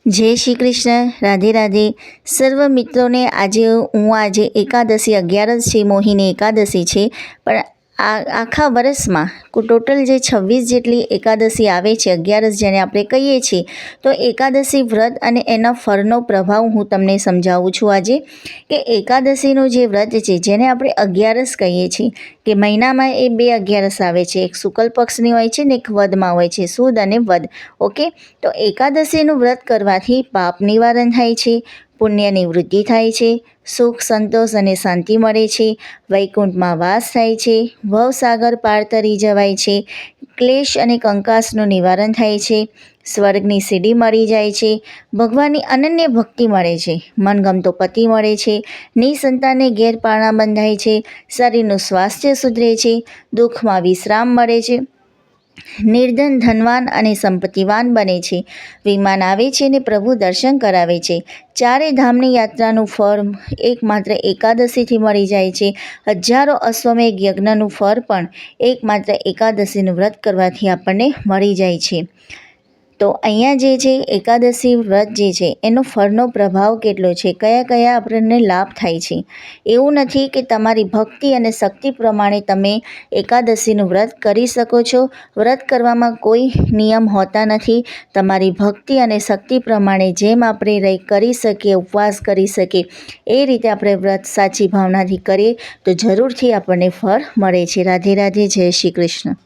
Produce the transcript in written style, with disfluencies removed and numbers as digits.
જય શ્રી કૃષ્ણ, રાધે રાધે. સર્વ મિત્રોને આજે એકાદશી 11 છે, મોહિની એકાદશી છે. પણ આખા વર્ષમાં ટોટલ જે 26 જેટલી એકાદશી આવે છે, 11 જેને આપણે કહીએ છીએ, તો એકાદશી વ્રત અને એના ફળનો પ્રભાવ હું તમને સમજાવું છું આજે. કે એકાદશીનું જે વ્રત છે, જેને આપણે 11 કહીએ છીએ, કે મહિનામાં એ 2 11 આવે છે, એક શુક્લ પક્ષની હોય છે ને એક વદમાં હોય છે, સુદ અને વદ. ઓકે, તો એકાદશીનું વ્રત કરવાથી પાપ નિવારણ થાય છે, પુણ્યની વૃદ્ધિ થાય છે, સુખ સંતોષ અને શાંતિ મળે છે, વૈકુંઠમાં વાસ થાય છે, ભવસાગર પાર તરી જવાય છે, ક્લેશ અને કંકાસનું નિવારણ થાય છે, સ્વર્ગની સીડી મળી જાય છે, ભગવાનની અનન્ય ભક્તિ મળે છે, મનગમતો પતિ મળે છે, નિસંતાને ઘેર પારણા બંધાય છે, શરીરનું સ્વાસ્થ્ય સુધરે છે, દુઃખમાં વિશ્રામ મળે છે, નિર્ધન ધનવાન અને સંપત્તિવાન બને છે, વિમાન આવે છે ને પ્રભુ દર્શન કરાવે છે, ચારે ધામની યાત્રાનું ફળ એકમાત્ર એકાદશીથી મળી જાય છે, હજારો અશ્વમેઘ યજ્ઞનું ફળ પણ એકમાત્ર એકાદશીનું વ્રત કરવાથી આપણને મળી જાય છે. તો અહીંયા જે છે એકાદશી વ્રત જે છે એનો ફળનો પ્રભાવ કેટલો છે, કયા કયા આપણને લાભ થાય છે. એવું નથી કે તમારી ભક્તિ અને શક્તિ પ્રમાણે તમે એકાદશીનું વ્રત કરી શકો છો. વ્રત કરવામાં કોઈ નિયમ હોતા નથી. તમારી ભક્તિ અને શક્તિ પ્રમાણે જેમ આપણે કરી શકીએ, ઉપવાસ કરી શકીએ, એ રીતે આપણે વ્રત સાચી ભાવનાથી કરીએ તો જરૂરથી આપણને ફળ મળે છે. રાધે રાધે, જય શ્રી કૃષ્ણ.